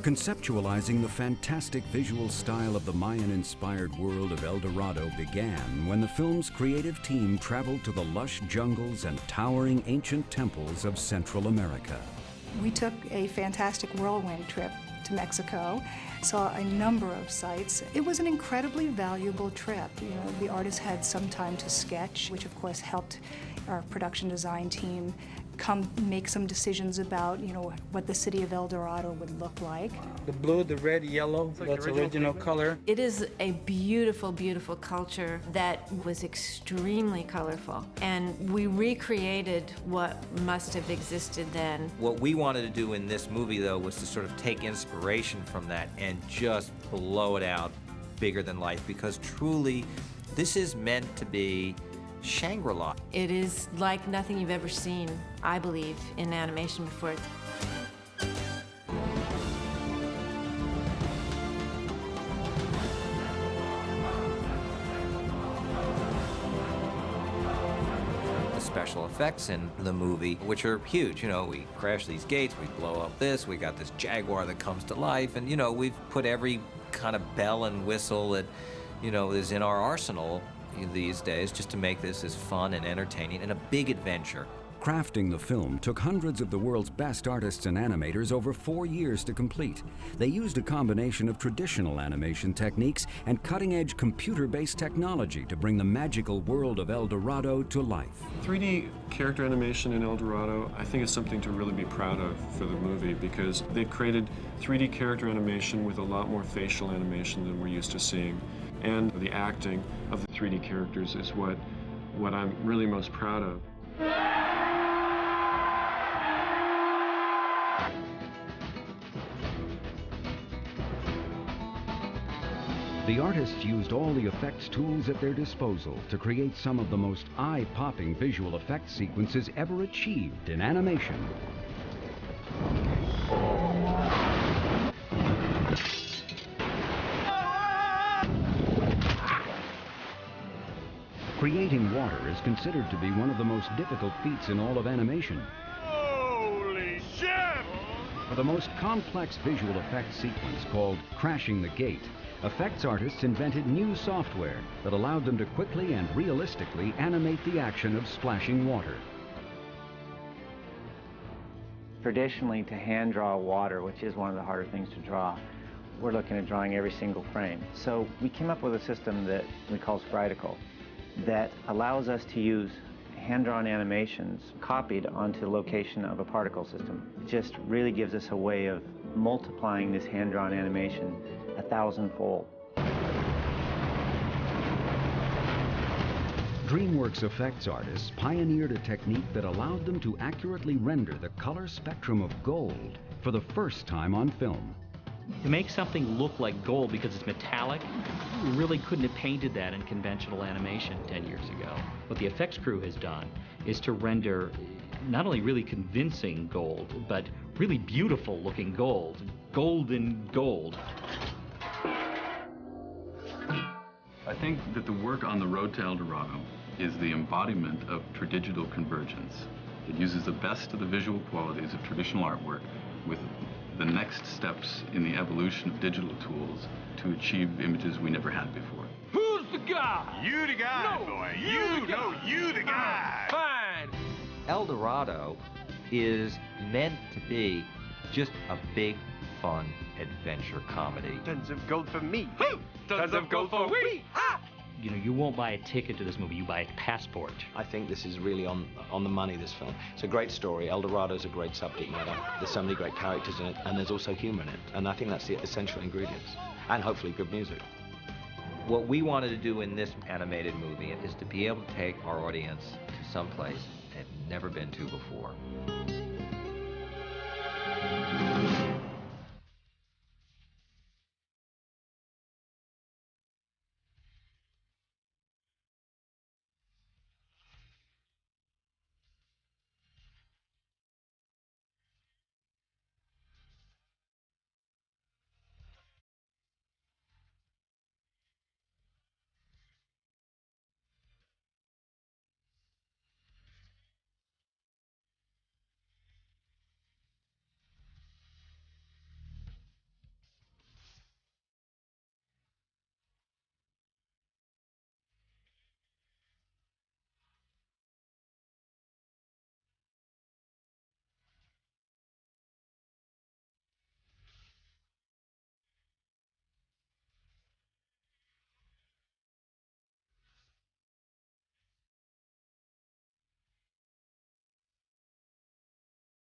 Conceptualizing the fantastic visual style of the Mayan-inspired world of El Dorado began when the film's creative team traveled to the lush jungles and towering ancient temples of Central America. We took a fantastic whirlwind trip to Mexico, saw a number of sites. It was an incredibly valuable trip. The artists had some time to sketch, which of course helped our production design team come make some decisions about, what the city of El Dorado would look like. The blue, the red, yellow, that's original color. It is a beautiful, beautiful culture that was extremely colorful. And we recreated what must have existed then. What we wanted to do in this movie, though, was to sort of take inspiration from that and just blow it out bigger than life, because truly, this is meant to be Shangri-La. It is like nothing you've ever seen, I believe, in animation before. The special effects in the movie, which are huge. We crash these gates, we blow up this, we got this jaguar that comes to life, and, we've put every kind of bell and whistle that, is in our arsenal these days, just to make this as fun and entertaining and a big adventure. Crafting the film took hundreds of the world's best artists and animators over 4 years to complete. They used a combination of traditional animation techniques and cutting-edge computer-based technology to bring the magical world of El Dorado to life. 3D character animation in El Dorado, I think, is something to really be proud of for the movie, because they created 3D character animation with a lot more facial animation than we're used to seeing. And the acting of the 3D characters is what I'm really most proud of. The artists used all the effects tools at their disposal to create some of the most eye-popping visual effects sequences ever achieved in animation. Creating water is considered to be one of the most difficult feats in all of animation. Holy shit! For the most complex visual effects sequence, called Crashing the Gate, effects artists invented new software that allowed them to quickly and realistically animate the action of splashing water. Traditionally, to hand draw water, which is one of the harder things to draw, we're looking at drawing every single frame. So we came up with a system that we call Spriticle, that allows us to use hand-drawn animations copied onto the location of a particle system. It just really gives us a way of multiplying this hand-drawn animation 1,000-fold. DreamWorks effects artists pioneered a technique that allowed them to accurately render the color spectrum of gold for the first time on film. To make something look like gold because it's metallic, we really couldn't have painted that in conventional animation 10 years ago. What the effects crew has done is to render not only really convincing gold, but really beautiful looking gold. Golden gold. I think that the work on the road to El Dorado is the embodiment of tradigital convergence. It uses the best of the visual qualities of traditional artwork with the next steps in the evolution of digital tools to achieve images we never had before. Who's the guy? You the guy, no, boy. You the guy. Fine. El Dorado is meant to be just a big, fun adventure comedy. Tons of gold for me. Tons of gold for we. Ah! You won't buy a ticket to this movie, you buy a passport. I think this is really on the money, this film. It's a great story. El Dorado's a great subject matter. There's so many great characters in it, and there's also humor in it. And I think that's the essential ingredients. And hopefully good music. What we wanted to do in this animated movie is to be able to take our audience to some place they've never been to before.